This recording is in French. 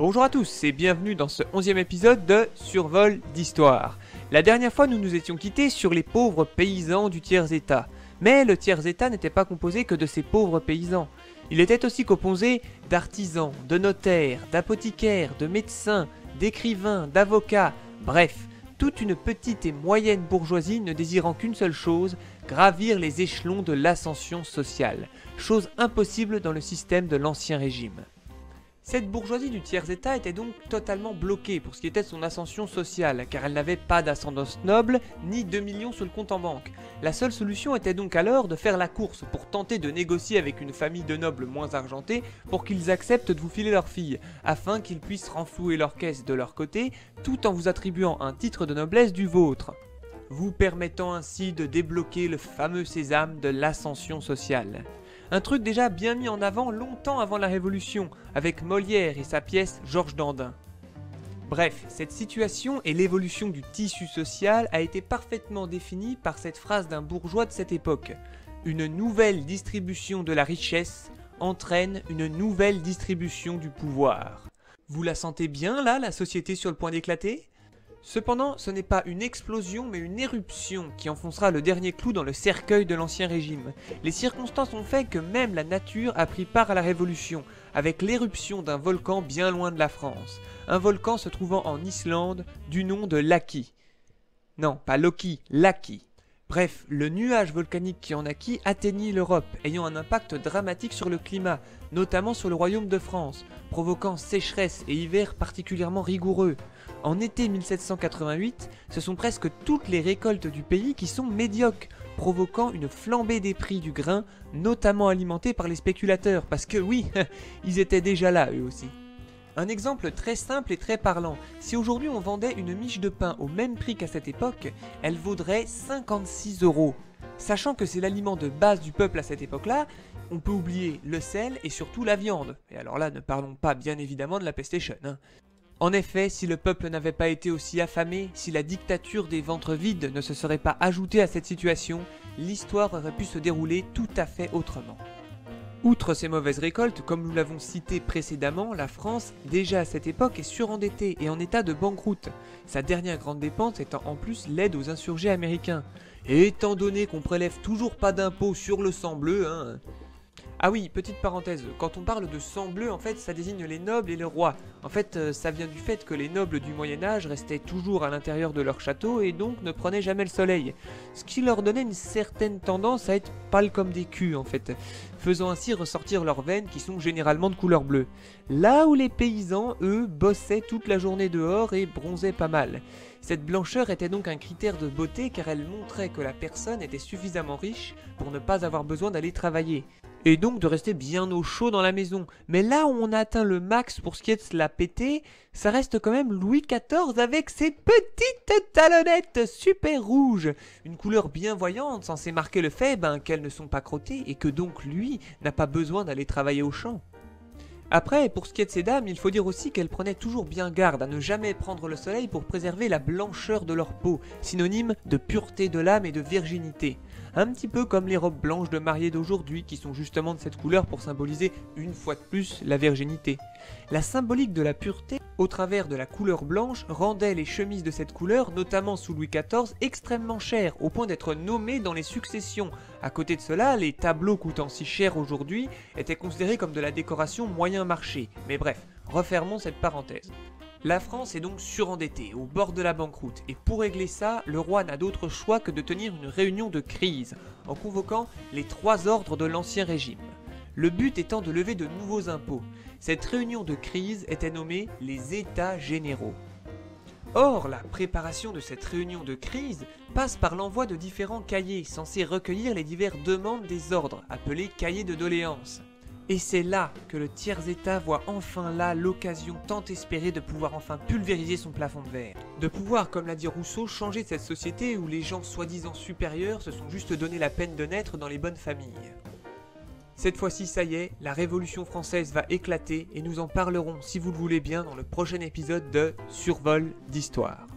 Bonjour à tous et bienvenue dans ce 11e épisode de Survol d'Histoire. La dernière fois nous nous étions quittés sur les pauvres paysans du tiers-état. Mais le tiers-état n'était pas composé que de ces pauvres paysans. Il était aussi composé d'artisans, de notaires, d'apothicaires, de médecins, d'écrivains, d'avocats, bref, toute une petite et moyenne bourgeoisie ne désirant qu'une seule chose, gravir les échelons de l'ascension sociale, chose impossible dans le système de l'Ancien Régime. Cette bourgeoisie du tiers-état était donc totalement bloquée pour ce qui était de son ascension sociale, car elle n'avait pas d'ascendance noble, ni 2 millions sur le compte en banque. La seule solution était donc alors de faire la course pour tenter de négocier avec une famille de nobles moins argentés pour qu'ils acceptent de vous filer leur fille, afin qu'ils puissent renflouer leur caisse de leur côté, tout en vous attribuant un titre de noblesse du vôtre, vous permettant ainsi de débloquer le fameux sésame de l'ascension sociale. Un truc déjà bien mis en avant longtemps avant la Révolution, avec Molière et sa pièce Georges Dandin. Bref, cette situation et l'évolution du tissu social a été parfaitement définie par cette phrase d'un bourgeois de cette époque. Une nouvelle distribution de la richesse entraîne une nouvelle distribution du pouvoir. Vous la sentez bien là, la société sur le point d'éclater ? Cependant, ce n'est pas une explosion mais une éruption qui enfoncera le dernier clou dans le cercueil de l'Ancien Régime. Les circonstances ont fait que même la nature a pris part à la Révolution, avec l'éruption d'un volcan bien loin de la France. Un volcan se trouvant en Islande du nom de Laki. Non, pas Loki, Laki. Bref, le nuage volcanique qui en naquit atteignit l'Europe, ayant un impact dramatique sur le climat, notamment sur le royaume de France, provoquant sécheresse et hivers particulièrement rigoureux. En été 1788, ce sont presque toutes les récoltes du pays qui sont médiocres, provoquant une flambée des prix du grain, notamment alimentés par les spéculateurs, parce que oui, ils étaient déjà là eux aussi. Un exemple très simple et très parlant, si aujourd'hui on vendait une miche de pain au même prix qu'à cette époque, elle vaudrait 56 €. Sachant que c'est l'aliment de base du peuple à cette époque-là, on peut oublier le sel et surtout la viande. Et alors là, ne parlons pas bien évidemment de la PlayStation. En effet, si le peuple n'avait pas été aussi affamé, si la dictature des ventres vides ne se serait pas ajoutée à cette situation, l'histoire aurait pu se dérouler tout à fait autrement. Outre ces mauvaises récoltes, comme nous l'avons cité précédemment, la France, déjà à cette époque, est surendettée et en état de banqueroute. Sa dernière grande dépense étant en plus l'aide aux insurgés américains. Et étant donné qu'on prélève toujours pas d'impôts sur le sang bleu, Ah oui, petite parenthèse, quand on parle de sang bleu, en fait, ça désigne les nobles et les rois. En fait, ça vient du fait que les nobles du Moyen-Âge restaient toujours à l'intérieur de leur château et donc ne prenaient jamais le soleil. Ce qui leur donnait une certaine tendance à être pâles comme des culs, en fait, faisant ainsi ressortir leurs veines qui sont généralement de couleur bleue. Là où les paysans, eux, bossaient toute la journée dehors et bronzaient pas mal. Cette blancheur était donc un critère de beauté car elle montrait que la personne était suffisamment riche pour ne pas avoir besoin d'aller travailler. Et donc de rester bien au chaud dans la maison. Mais là où on a atteint le max pour ce qui est de se la péter, ça reste quand même Louis XIV avec ses petites talonnettes super rouges. Une couleur bien voyante censée marquer le fait qu'elles ne sont pas crottées et que donc lui n'a pas besoin d'aller travailler au champ. Après, pour ce qui est de ces dames, il faut dire aussi qu'elles prenaient toujours bien garde à ne jamais prendre le soleil pour préserver la blancheur de leur peau, synonyme de pureté de l'âme et de virginité. Un petit peu comme les robes blanches de mariée d'aujourd'hui qui sont justement de cette couleur pour symboliser une fois de plus la virginité. La symbolique de la pureté au travers de la couleur blanche rendait les chemises de cette couleur, notamment sous Louis XIV, extrêmement chères, au point d'être nommées dans les successions. À côté de cela, les tableaux coûtant si cher aujourd'hui étaient considérés comme de la décoration moyen marché. Mais bref, refermons cette parenthèse. La France est donc surendettée, au bord de la banqueroute, et pour régler ça, le roi n'a d'autre choix que de tenir une réunion de crise, en convoquant les 3 ordres de l'Ancien Régime. Le but étant de lever de nouveaux impôts. Cette réunion de crise était nommée les États généraux. Or, la préparation de cette réunion de crise passe par l'envoi de différents cahiers censés recueillir les diverses demandes des ordres, appelés cahiers de doléances. Et c'est là que le tiers-état voit enfin là l'occasion tant espérée de pouvoir enfin pulvériser son plafond de verre. De pouvoir, comme l'a dit Rousseau, changer cette société où les gens soi-disant supérieurs se sont juste donné la peine de naître dans les bonnes familles. Cette fois-ci, ça y est, la Révolution française va éclater et nous en parlerons, si vous le voulez bien, dans le prochain épisode de Survol d'Histoire.